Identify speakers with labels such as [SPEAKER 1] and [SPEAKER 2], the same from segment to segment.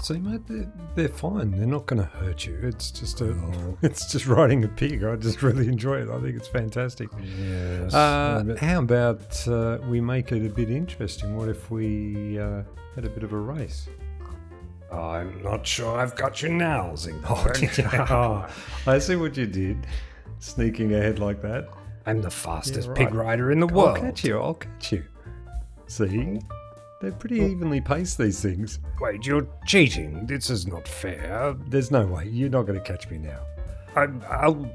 [SPEAKER 1] See, mate, they're fine. They're not going to hurt you. It's just it's just riding a pig. I just really enjoy it. I think it's fantastic.
[SPEAKER 2] Yes.
[SPEAKER 1] How about we make it a bit interesting? What if we had a bit of a race?
[SPEAKER 2] I'm not sure I've got you now, Zincberg.
[SPEAKER 1] I see what you did, sneaking ahead like that.
[SPEAKER 2] I'm the fastest
[SPEAKER 1] Yeah, right.
[SPEAKER 2] pig rider in the world.
[SPEAKER 1] I'll catch you. See? They're pretty evenly paced, these things.
[SPEAKER 2] Wait, you're cheating. This is not fair.
[SPEAKER 1] There's no way. You're not going to catch me now.
[SPEAKER 2] I'll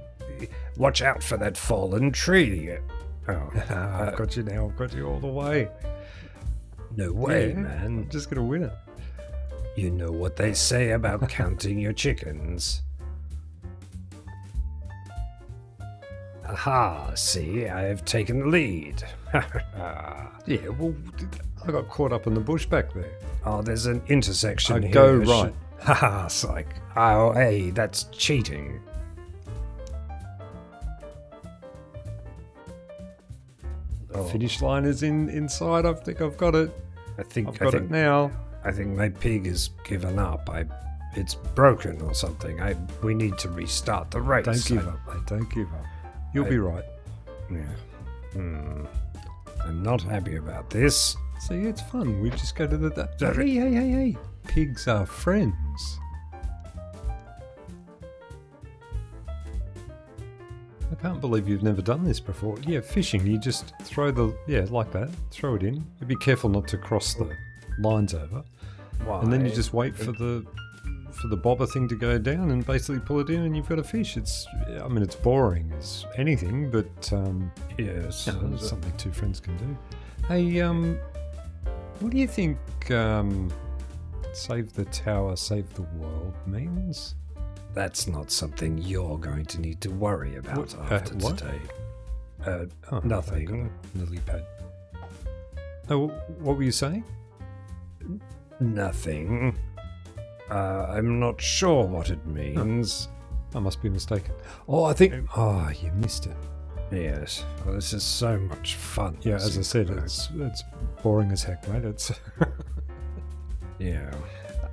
[SPEAKER 2] watch out for that fallen tree. Oh,
[SPEAKER 1] I've got you now. I've got you all the way.
[SPEAKER 2] no way,
[SPEAKER 1] Yeah,
[SPEAKER 2] man.
[SPEAKER 1] I'm just going to win it.
[SPEAKER 2] You know what they say about counting your chickens. Aha, see, I've taken the lead.
[SPEAKER 1] Yeah, well, I got caught up in the bush back there.
[SPEAKER 2] Oh, there's an intersection here.
[SPEAKER 1] Go right.
[SPEAKER 2] Haha, psych. Oh, hey, that's cheating.
[SPEAKER 1] The finish line is inside. I think I've got it.
[SPEAKER 2] I think
[SPEAKER 1] I've got it now.
[SPEAKER 2] I think my pig has given up. It's broken or something. We need to restart the race.
[SPEAKER 1] Don't give up, mate. Don't give up. You'll be right.
[SPEAKER 2] Yeah. I'm not happy about this.
[SPEAKER 1] See, it's fun. We just go to the... Hey. Pigs are friends. I can't believe you've never done this before. Yeah, fishing. You just throw like that. Throw it in. Be careful not to cross the lines over.
[SPEAKER 2] Why?
[SPEAKER 1] And then you just wait for the bobber thing to go down and basically pull it in and you've got a fish. It's boring as anything, but
[SPEAKER 2] yes,
[SPEAKER 1] it's something two friends can do. Hey, what do you think save the tower, save the world means?
[SPEAKER 2] That's not something you're going to need to worry about after
[SPEAKER 1] what?
[SPEAKER 2] today.
[SPEAKER 1] Nothing.
[SPEAKER 2] Nothing.
[SPEAKER 1] Lily pad. Oh, what were you saying?
[SPEAKER 2] Nothing. I'm not sure what it means.
[SPEAKER 1] I must be mistaken. Oh, I think... Oh, you missed it.
[SPEAKER 2] Yes. Well, this is so much fun.
[SPEAKER 1] Yeah, as I said, it's boring as heck, mate. It's...
[SPEAKER 2] Yeah.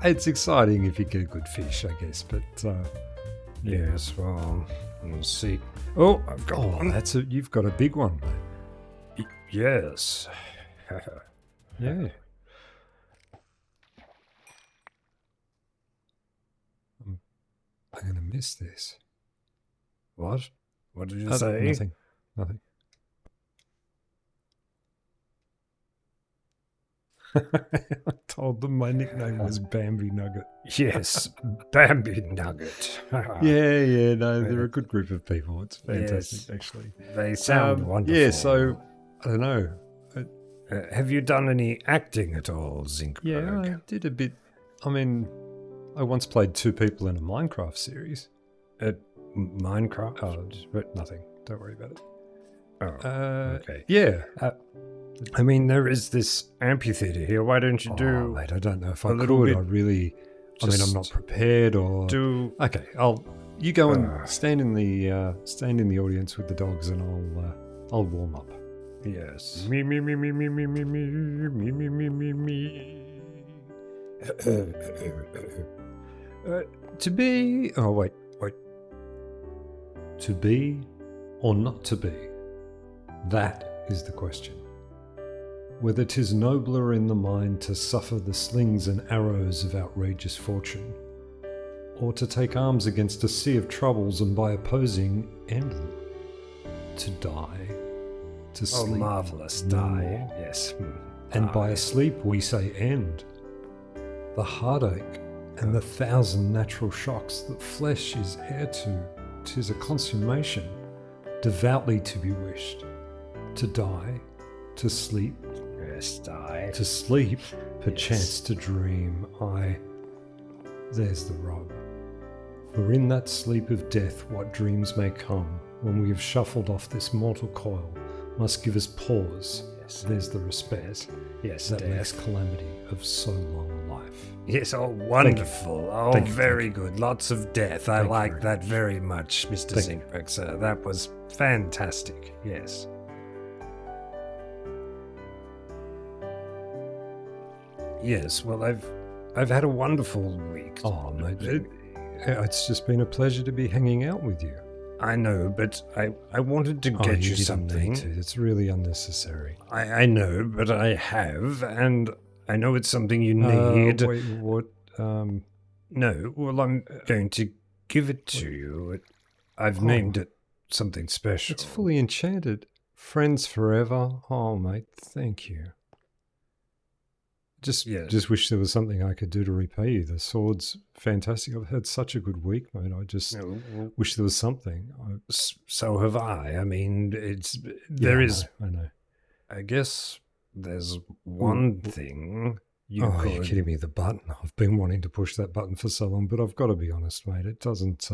[SPEAKER 1] It's exciting if you get a good fish, I guess, but...
[SPEAKER 2] Yes, well, we'll see. Oh, I've got one.
[SPEAKER 1] You've got a big one, mate.
[SPEAKER 2] Yes.
[SPEAKER 1] Yeah. I'm going to miss this.
[SPEAKER 2] What? What did you say?
[SPEAKER 1] Nothing. I told them my nickname was Bambi Nugget.
[SPEAKER 2] Yes, Bambi Nugget.
[SPEAKER 1] Yeah, no, they're a good group of people. It's fantastic, actually.
[SPEAKER 2] They sound wonderful.
[SPEAKER 1] Yeah, so, I don't know.
[SPEAKER 2] Have you done any acting at all, Zincberg?
[SPEAKER 1] Yeah, I did a bit. I mean, I once played two people in a Minecraft series.
[SPEAKER 2] Minecraft?
[SPEAKER 1] Oh, but nothing. Don't worry about it.
[SPEAKER 2] Oh, okay.
[SPEAKER 1] Yeah.
[SPEAKER 2] I mean, there is this amphitheater here. Why don't you do...
[SPEAKER 1] mate, I don't know if
[SPEAKER 2] a
[SPEAKER 1] I
[SPEAKER 2] little
[SPEAKER 1] could.
[SPEAKER 2] bit-
[SPEAKER 1] I'm not prepared or... Okay, you go and stand in the audience with the dogs and I'll warm up.
[SPEAKER 2] Yes.
[SPEAKER 1] Me, me, me, me, me, me, me, me, me, me, me, me, me. To be... Oh, wait. To be or not to be? That is the question. Whether 'tis nobler in the mind to suffer the slings and arrows of outrageous fortune, or to take arms against a sea of troubles and by opposing end them. To die, to sleep.
[SPEAKER 2] Oh, marvellous.
[SPEAKER 1] no
[SPEAKER 2] Die.
[SPEAKER 1] more.
[SPEAKER 2] Yes.
[SPEAKER 1] And by sleep we say end. The heartache and the thousand natural shocks that flesh is heir to, 'tis a consummation, devoutly to be wished. To die, to sleep,
[SPEAKER 2] Yes, die.
[SPEAKER 1] to sleep, perchance to dream. There's the rub. For in that sleep of death what dreams may come, when we have shuffled off this mortal coil, must give us pause.
[SPEAKER 2] Yes.
[SPEAKER 1] There's the respect.
[SPEAKER 2] Yes,
[SPEAKER 1] That
[SPEAKER 2] death.
[SPEAKER 1] makes calamity of so long a life.
[SPEAKER 2] Yes, oh, wonderful. Oh,
[SPEAKER 1] Thank you,
[SPEAKER 2] very good. Lots of death. I
[SPEAKER 1] Thank you
[SPEAKER 2] like
[SPEAKER 1] very
[SPEAKER 2] that very much, Mr.
[SPEAKER 1] Thank
[SPEAKER 2] Zincberg, sir. That was fantastic. Yes. Yes, well, I've had a wonderful week.
[SPEAKER 1] Oh, mate, it's just been a pleasure to be hanging out with you.
[SPEAKER 2] I know, but I wanted to get you something.
[SPEAKER 1] It's really unnecessary.
[SPEAKER 2] I know, but I have, and I know it's something you need.
[SPEAKER 1] Wait, what?
[SPEAKER 2] No, well, I'm going to give it to you. I've named it something special.
[SPEAKER 1] It's fully enchanted. Friends forever. Oh, mate, thank you. Just wish there was something I could do to repay you. The sword's fantastic. I've had such a good week, mate. I just wish there was something.
[SPEAKER 2] So have I. I mean, I know. I guess there's one thing you could...
[SPEAKER 1] You're kidding me. The button. I've been wanting to push that button for so long, but I've got to be honest, mate. It doesn't...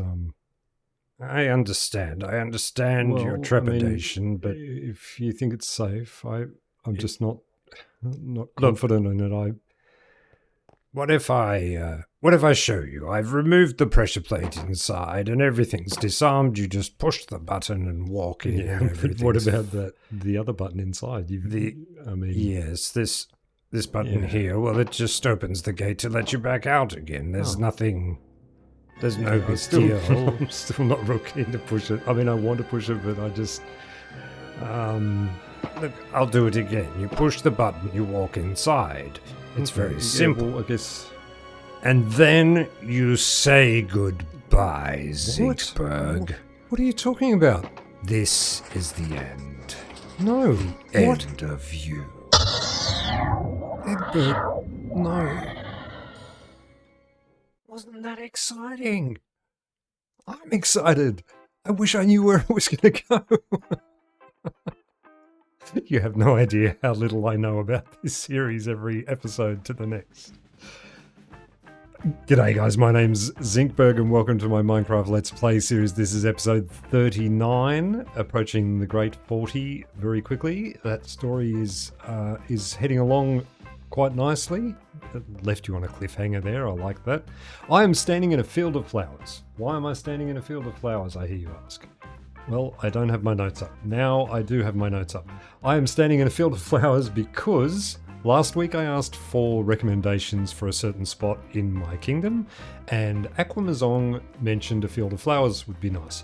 [SPEAKER 2] I understand. Your trepidation, but...
[SPEAKER 1] If you think it's safe, I'm just not confident in it.
[SPEAKER 2] What if I show you? I've removed the pressure plate inside and everything's disarmed. You just push the button and walk in.
[SPEAKER 1] Yeah, but what about the other button inside?
[SPEAKER 2] Yes, this button here. Well, it just opens the gate to let you back out again. There's nothing. There's no big deal.
[SPEAKER 1] I'm still not real keen to push it. I mean, I want to push it, but I just.
[SPEAKER 2] Look, I'll do it again. You push the button, you walk inside. It's very simple.
[SPEAKER 1] Well, I guess.
[SPEAKER 2] And then you say goodbye, Zincberg.
[SPEAKER 1] What are you talking about?
[SPEAKER 2] This is the end.
[SPEAKER 1] No.
[SPEAKER 2] The end of you.
[SPEAKER 1] Eggberg, no.
[SPEAKER 2] Wasn't that exciting?
[SPEAKER 1] I'm excited. I wish I knew where it was going to go. You have no idea how little I know about this series every episode to the next. G'day guys, my name's Zincberg and welcome to my Minecraft Let's Play series. This is episode 39, approaching the great 40 very quickly. That story is heading along quite nicely. It left you on a cliffhanger there, I like that. I am standing in a field of flowers. Why am I standing in a field of flowers, I hear you ask? Well, I don't have my notes up. Now I do have my notes up. I am standing in a field of flowers because last week I asked for recommendations for a certain spot in my kingdom, and Aquamazong mentioned a field of flowers would be nice.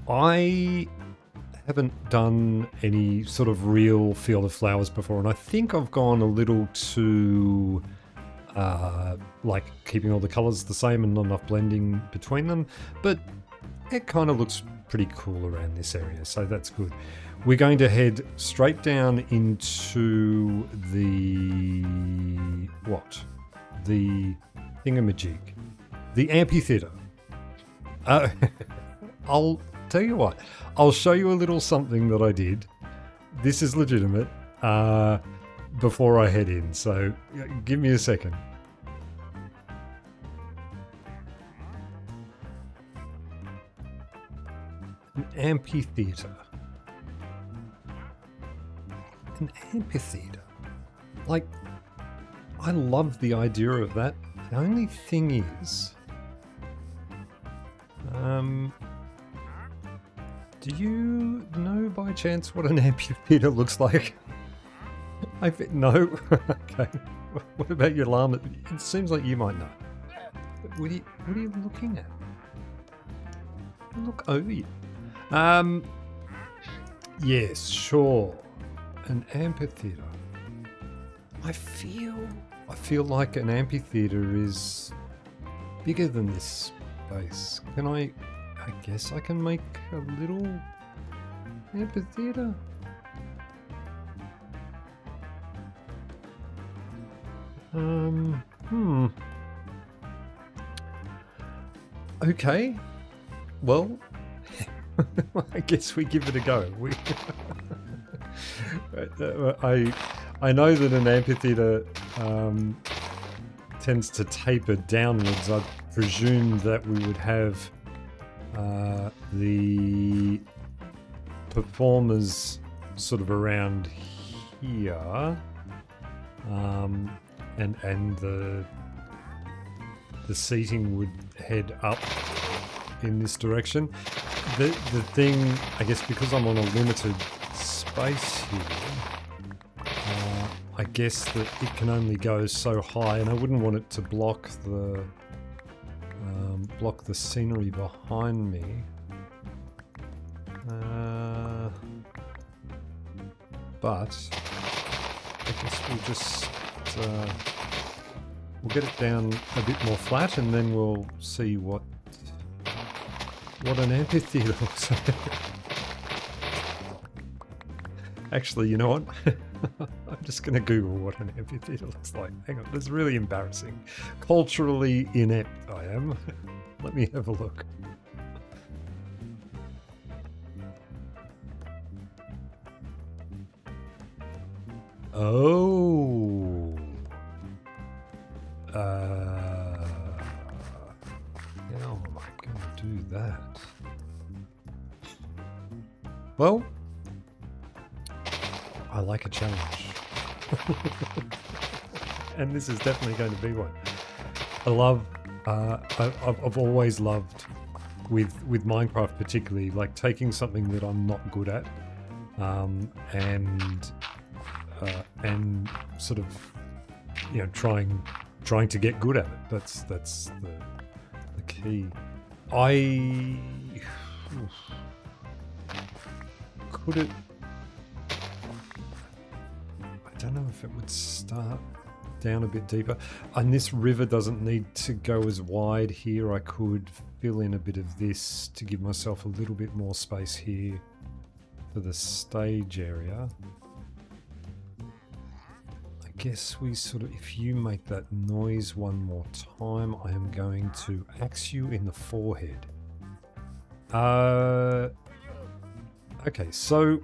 [SPEAKER 1] I haven't done any sort of real field of flowers before, and I think I've gone a little too like keeping all the colours the same and not enough blending between them, but it kind of looks pretty cool around this area, so that's good. We're going to head straight down into the thingamajig, the amphitheater. I'll tell you what, I'll show you a little something that I did. This is legitimate. Before I head in, so give me a second. An amphitheater. An amphitheater. Like, I love the idea of that. The only thing is, do you know by chance what an amphitheater looks like? No? Okay. What about your llama? It seems like you might know. What are you looking at? Look over you. Yes, sure. An amphitheater. I feel like an amphitheater is bigger than this space. I guess I can make a little amphitheater. Okay. Well, I guess we give it a go. I know that an amphitheater tends to taper downwards. I presume that we would have the performers sort of around here, and the seating would head up in this direction. The thing, I guess, because I'm on a limited space here, I guess that it can only go so high, and I wouldn't want it to block the scenery behind me. But I guess we'll just we'll get it down a bit more flat, and then we'll see what an amphitheater looks like. Actually, you know what? I'm just going to Google what an amphitheater looks like. Hang on, that's really embarrassing. Culturally inept I am. Let me have a look. Oh. How am I going to do that? Well, I like a challenge. And this is definitely going to be one. I love, I've always loved, with Minecraft particularly, like taking something that I'm not good at, and sort of, you know, trying to get good at it. That's the key. I don't know if it would start down a bit deeper. And this river doesn't need to go as wide here. I could fill in a bit of this to give myself a little bit more space here for the stage area. I guess we sort of, if you make that noise one more time, I am going to axe you in the forehead. Okay, so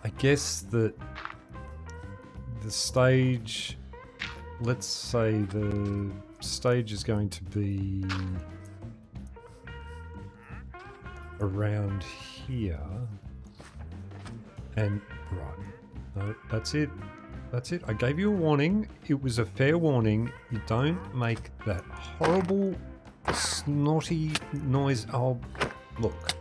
[SPEAKER 1] I guess that the stage, let's say the stage is going to be around here, and right, no, that's it. I gave you a warning. It was a fair warning. You don't make that horrible snotty noise. Oh, look.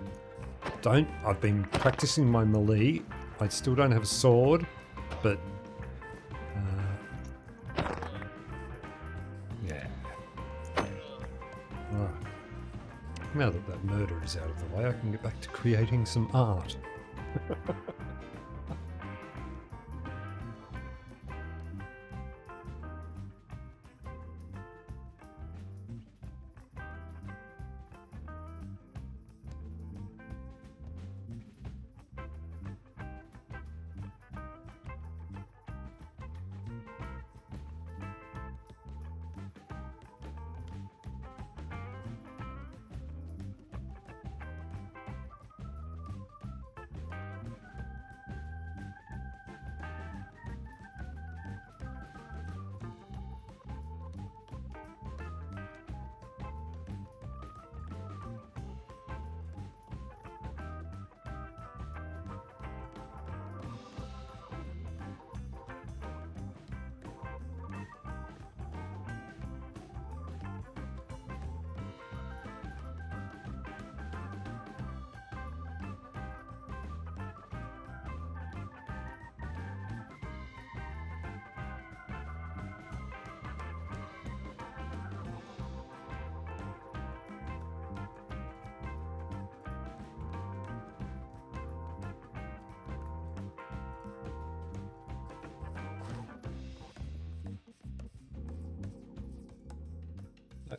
[SPEAKER 1] Don't. I've been practicing my melee. I still don't have a sword, but yeah. Right. Now that murder is out of the way, I can get back to creating some art.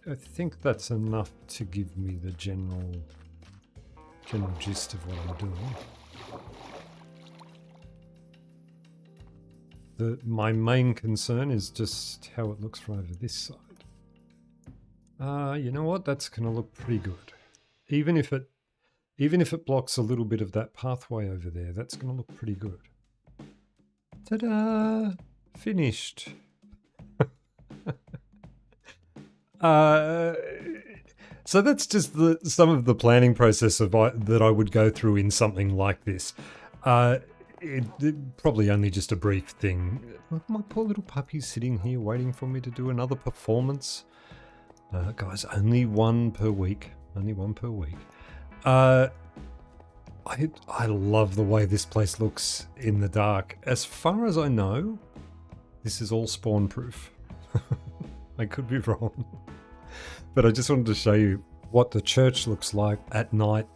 [SPEAKER 1] I think that's enough to give me the general gist of what I'm doing. My main concern is just how it looks from over this side. You know what? That's going to look pretty good. Even if it blocks a little bit of that pathway over there, that's going to look pretty good. Ta-da! Finished. So that's just some of the planning process that I would go through in something like this. It probably only just a brief thing. My poor little puppy's sitting here waiting for me to do another performance. Guys, only one per week. Only one per week. I love the way this place looks in the dark. As far as I know, this is all spawn proof. I could be wrong. But I just wanted to show you what the church looks like at night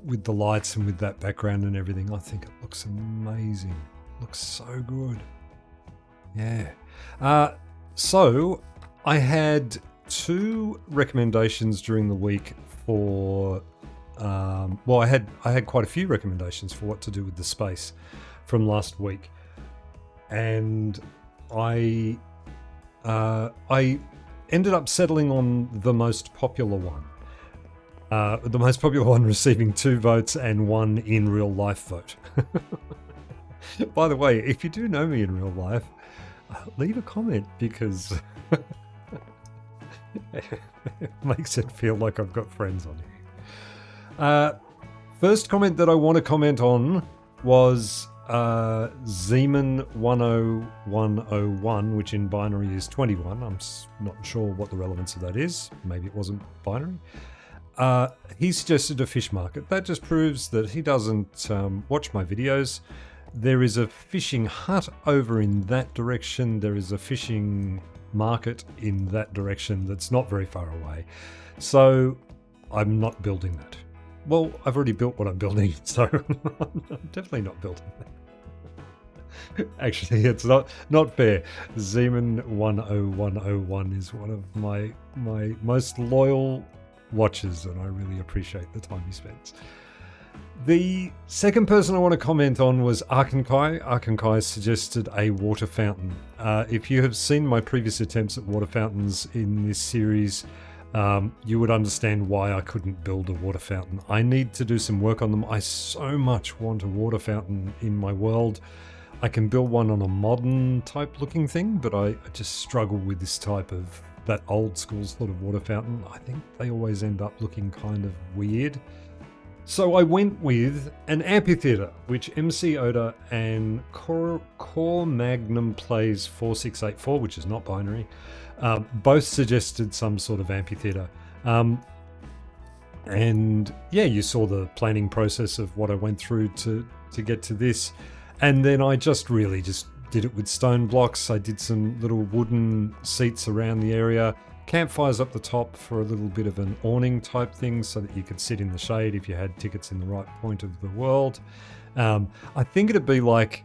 [SPEAKER 1] with the lights and with that background and everything. I think it looks amazing. It looks so good. Yeah. So I had 2 recommendations during the week for I had quite a few recommendations for what to do with the space from last week, and I ended up settling on the most popular one. The most popular one receiving 2 votes and 1 in real life vote. By the way, if you do know me in real life, leave a comment, because it makes it feel like I've got friends on here. First comment that I want to comment on was Zeman 10101, which in binary is 21. I'm not sure what the relevance of that is. Maybe it wasn't binary. He suggested a fish market. That just proves that he doesn't watch my videos. There is a fishing hut over in that direction. There is a fishing market in that direction that's not very far away. So I'm not building that. Well, I've already built what I'm building, so I'm definitely not building that. Actually, it's not fair. Zeman 10101 is one of my most loyal watchers, and I really appreciate the time he spends. The second person I want to comment on was Arkon Kais. Arkon Kais suggested a water fountain. If you have seen my previous attempts at water fountains in this series, you would understand why I couldn't build a water fountain. I need to do some work on them. I so much want a water fountain in my world. I can build one on a modern type looking thing, but I just struggle with this type of, that old school sort of water fountain. I think they always end up looking kind of weird. So I went with an amphitheater, which MC Oda and Core Magnum Plays 4684, which is not binary, both suggested some sort of amphitheater. And yeah, you saw the planning process of what I went through to get to this. And then I just did it with stone blocks. I did some little wooden seats around the area. Campfires up the top for a little bit of an awning type thing so that you could sit in the shade if you had tickets in the right point of the world. I think it'd be like,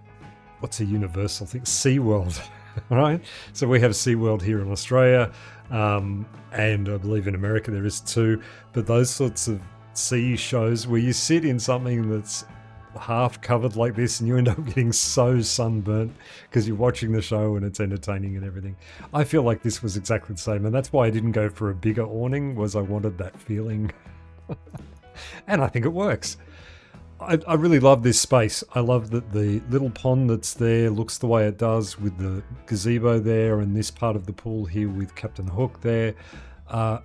[SPEAKER 1] what's a universal thing? SeaWorld, right? So we have SeaWorld here in Australia, and I believe in America there is too, but those sorts of sea shows where you sit in something that's half covered like this and you end up getting so sunburnt because you're watching the show and it's entertaining and everything. I feel like this was exactly the same, and that's why I didn't go for a bigger awning, was I wanted that feeling. And I think it works. I really love this space. I love that the little pond that's there looks the way it does, with the gazebo there and this part of the pool here with Captain Hook there. So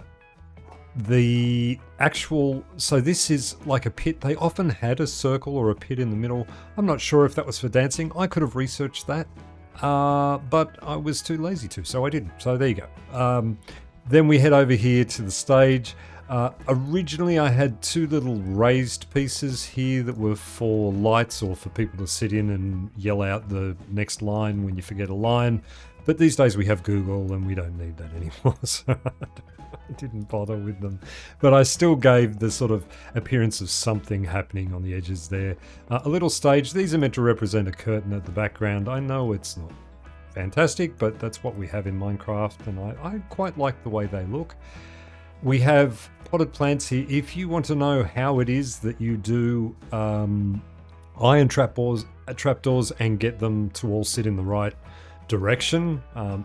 [SPEAKER 1] this is like a pit. They often had a circle or a pit in the middle. I'm not sure if that was for dancing. I could have researched that, but I was too lazy to, so I didn't. So there you go. Then we head over here to the stage. Originally I had 2 little raised pieces here that were for lights or for people to sit in and yell out the next line when you forget a line. But these days we have Google and we don't need that anymore, so I didn't bother with them. But I still gave the sort of appearance of something happening on the edges there. A little stage. These are meant to represent a curtain at the background. I know it's not fantastic, but that's what we have in Minecraft, and I quite like the way they look. We have potted plants here. If you want to know how it is that you do iron trapdoors and get them to all sit in the right direction,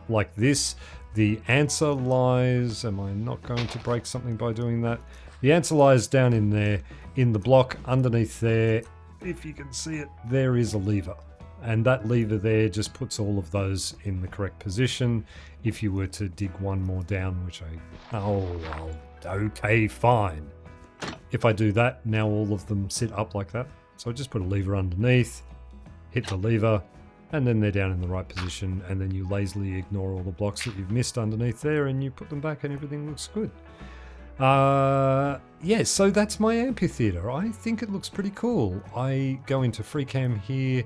[SPEAKER 1] like this, the answer lies, am I not going to break something by doing that? The answer lies down in there, in the block underneath there. If you can see it, there is a lever, and that lever there just puts all of those in the correct position. If you were to dig one more down, which okay, fine. If I do that, now all of them sit up like that. So I just put a lever underneath, hit the lever, and then they're down in the right position, and then you lazily ignore all the blocks that you've missed underneath there and you put them back and everything looks good. Yeah, so that's my amphitheater. I think it looks pretty cool. I go into free cam here,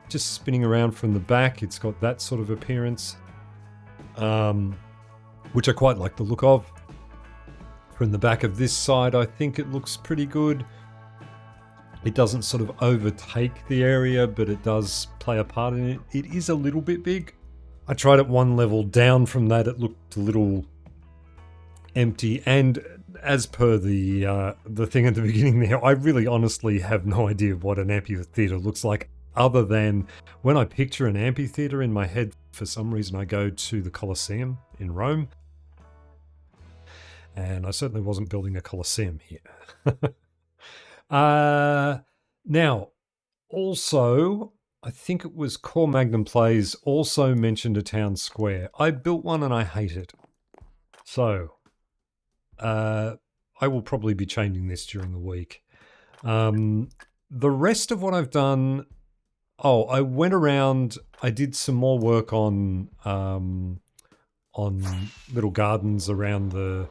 [SPEAKER 1] just spinning around from the back. It's got that sort of appearance, which I quite like the look of. From the back of this side, I think it looks pretty good. It doesn't sort of overtake the area, but it does play a part in it. It is a little bit big. I tried it one level down from that. It looked a little empty, and as per the thing at the beginning there, I really honestly have no idea what an amphitheater looks like, other than when I picture an amphitheater in my head, for some reason I go to the Colosseum in Rome, and I certainly wasn't building a Colosseum here. Now, also, I think it was Core Magnum Plays also mentioned a town square. I built one and I hate it. So, I will probably be changing this during the week. The rest of what I've done... Oh, I went around, I did some more work on little gardens around the...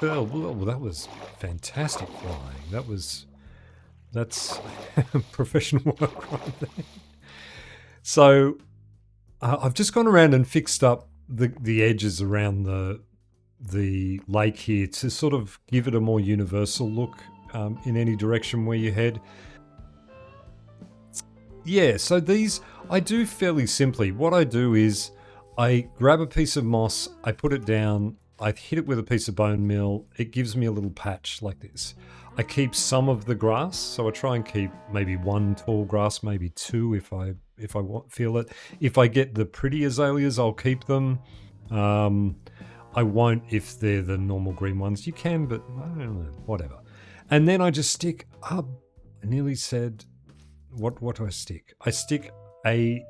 [SPEAKER 1] Oh, well, that was fantastic flying. That's professional work right there. So I've just gone around and fixed up the edges around the lake here to sort of give it a more universal look in any direction where you head. Yeah, so these I do fairly simply. What I do is I grab a piece of moss, I put it down, I hit it with a piece of bone meal. It gives me a little patch like this. I keep some of the grass, so I try and keep maybe one tall grass, maybe two if I feel it. If I get the pretty azaleas, I'll keep them. I won't if they're the normal green ones. You can, but I don't know, whatever. And then I just stick up. I nearly said, what do I stick? I stick a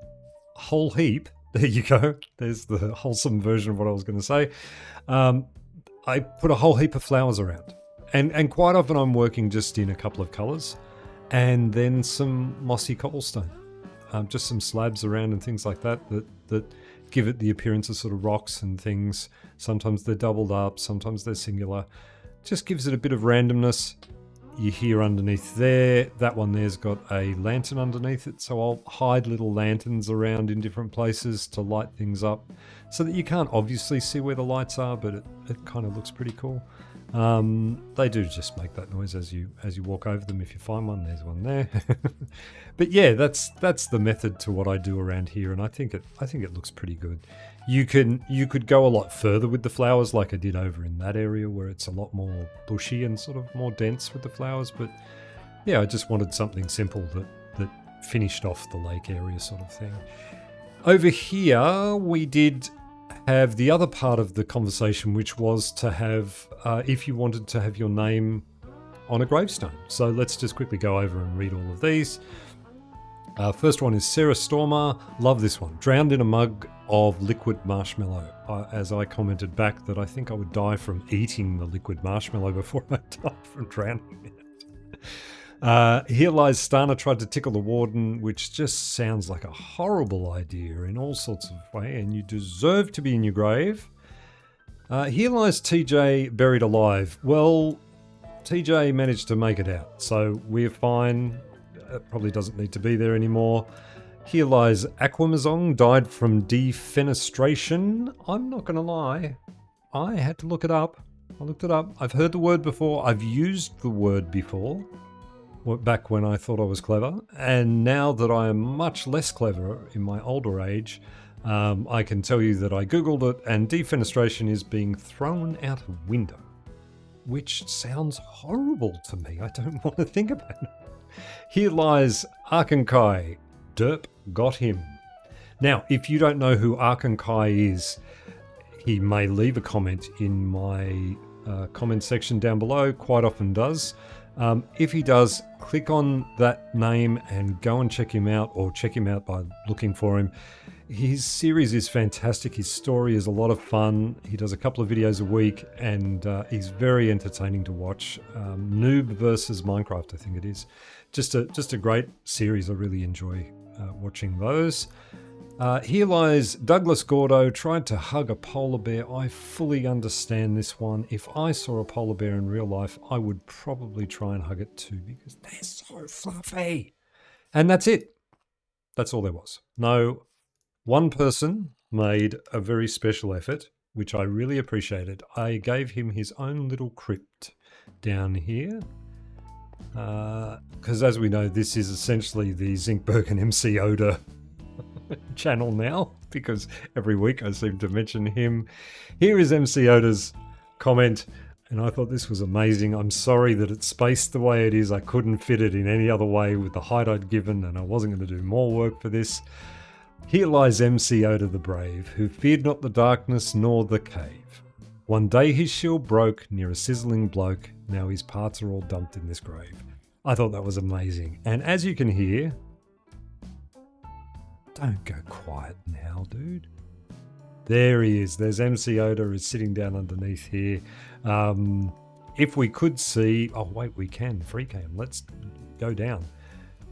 [SPEAKER 1] whole heap. There you go. There's the wholesome version of what I was going to say. I put a whole heap of flowers around. And quite often I'm working just in a couple of colours. And then some mossy cobblestone. Just some slabs around and things like that give it the appearance of sort of rocks and things. Sometimes they're doubled up, sometimes they're singular. Just gives it a bit of randomness. You hear underneath there, that one there's got a lantern underneath it, so I'll hide little lanterns around in different places to light things up so that you can't obviously see where the lights are, but it kind of looks pretty cool. They do just make that noise as you walk over them. If you find one, there's one there. But yeah, that's the method to what I do around here, and I think it looks pretty good. You could go a lot further with the flowers, like I did over in that area where it's a lot more bushy and sort of more dense with the flowers. But yeah, I just wanted something simple that finished off the lake area sort of thing. Over here, we did have the other part of the conversation, which was to have, if you wanted to have your name on a gravestone. So let's just quickly go over and read all of these. First one is Sarah Stormer. Love this one. Drowned in a mug of liquid marshmallow. As I commented back that I think I would die from eating the liquid marshmallow before I die from drowning in it. Here lies Stana tried to tickle the warden, which just sounds like a horrible idea in all sorts of ways, and you deserve to be in your grave. Here lies TJ buried alive. Well, TJ managed to make it out, so we're fine. It probably doesn't need to be there anymore. Here lies Aquamazong, died from defenestration. I'm not going to lie. I had to look it up. I looked it up. I've heard the word before. I've used the word before. Back when I thought I was clever. And now that I am much less clever in my older age, I can tell you that I googled it, and defenestration is being thrown out a window. Which sounds horrible to me. I don't want to think about it. Here lies Arkon Kais. Derp got him. Now, if you don't know who Arkon Kais is, he may leave a comment in my comment section down below. Quite often does. If he does, click on that name and go and check him out, or check him out by looking for him. His series is fantastic. His story is a lot of fun. He does a couple of videos a week, and he's very entertaining to watch. Noob versus Minecraft, I think it is. Just a great series. I really enjoy watching those. Here lies Douglas Gordo tried to hug a polar bear. I fully understand this one. If I saw a polar bear in real life, I would probably try and hug it too because they're so fluffy. And that's it. That's all there was. No, one person made a very special effort, which I really appreciated. I gave him his own little crypt down here. Because as we know, this is essentially the Zincberg and MC Oda channel now, because every week I seem to mention him. Here is MC Oda's comment, and I thought this was amazing. I'm sorry that it's spaced the way it is. I couldn't fit it in any other way with the height I'd given, and I wasn't going to do more work for this. Here lies MC Oda the brave, who feared not the darkness nor the cave. One day his shield broke near a sizzling bloke. Now his parts are all dumped in this grave. I thought that was amazing. And as you can hear, don't go quiet now, dude. There he is. There's MC Oda is sitting down underneath here. If we could see... Oh, wait, we can. Free cam. Let's go down.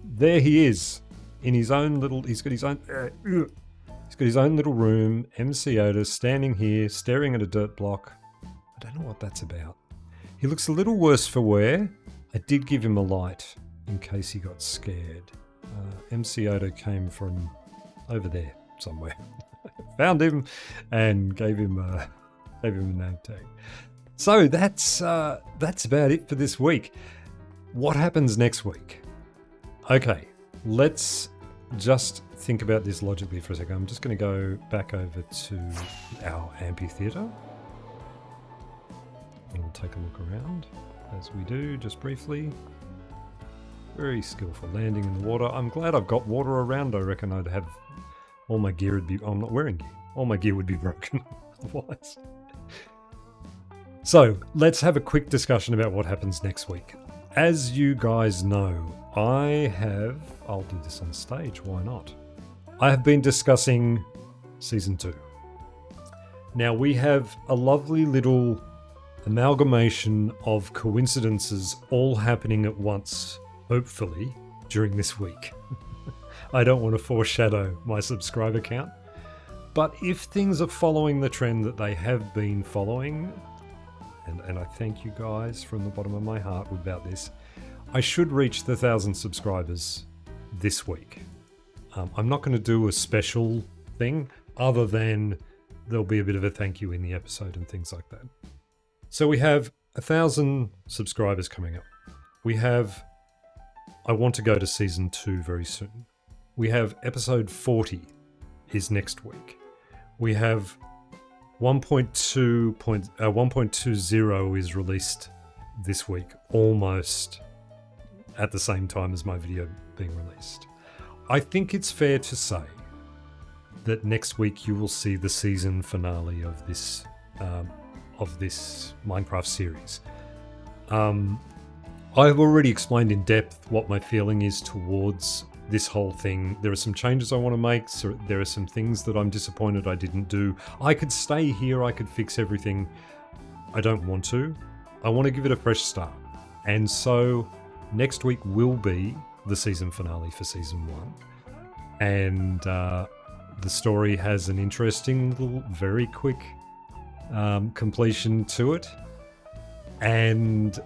[SPEAKER 1] There he is. In his own little... He's got his own little room. MC Oda standing here, staring at a dirt block. I don't know what that's about. He looks a little worse for wear. I did give him a light in case he got scared. MC Oda came from over there somewhere. Found him and gave him a name tag. So that's about it for this week. What happens next week? Okay, let's just think about this logically for a second. I'm just going to go back over to our amphitheater. And we'll take a look around as we do, just briefly. Very skillful landing in the water. I'm glad I've got water around. I reckon I'd have all my gear would be... I'm not wearing gear. All my gear would be broken otherwise. So let's have a quick discussion about what happens next week. As you guys know, I'll do this on stage, why not? I have been discussing Season 2. Now we have a lovely little amalgamation of coincidences all happening at once, hopefully, during this week. I don't want to foreshadow my subscriber count, but if things are following the trend that they have been following, and I thank you guys from the bottom of my heart about this, I should reach the 1,000 subscribers this week. I'm not going to do a special thing other than there'll be a bit of a thank you in the episode and things like that. So we have 1,000 subscribers coming up. We have I want to go to Season 2 very soon. We have episode 40 is next week. We have 1.20 is released this week, almost at the same time as my video being released. I think it's fair to say that next week you will see the season finale of this Minecraft series. I've already explained in depth what my feeling is towards this whole thing. There are some changes I want to make. So there are some things that I'm disappointed I didn't do. I could stay here. I could fix everything. I don't want to. I want to give it a fresh start. And so next week will be the season finale for Season 1. And the story has an interesting little, very quick completion to it. And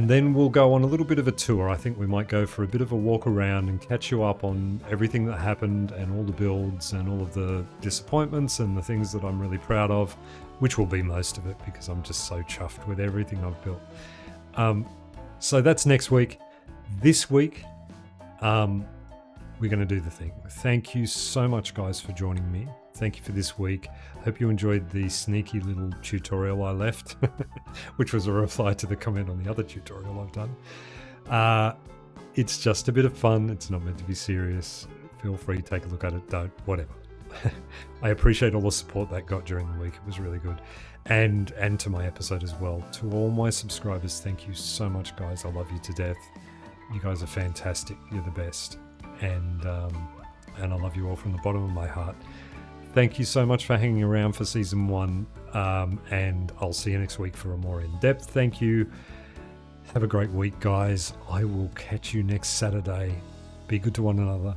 [SPEAKER 1] then we'll go on a little bit of a tour. I think we might go for a bit of a walk around and catch you up on everything that happened and all the builds and all of the disappointments and the things that I'm really proud of, which will be most of it because I'm just so chuffed with everything I've built. So that's next week. This week, we're going to do the thing. Thank you so much, guys, for joining me. Thank you for this week. Hope you enjoyed the sneaky little tutorial I left, which was a reply to the comment on the other tutorial I've done. It's just a bit of fun. It's not meant to be serious. Feel free to take a look at it. Don't, whatever. I appreciate all the support that got during the week. It was really good. And to my episode as well. To all my subscribers, thank you so much, guys. I love you to death. You guys are fantastic. You're the best. And I love you all from the bottom of my heart. Thank you so much for hanging around for Season 1, and I'll see you next week for a more in-depth thank you. Have a great week, guys. I will catch you next Saturday. Be good to one another.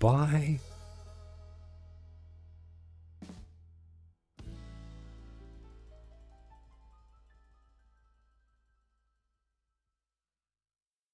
[SPEAKER 1] Bye.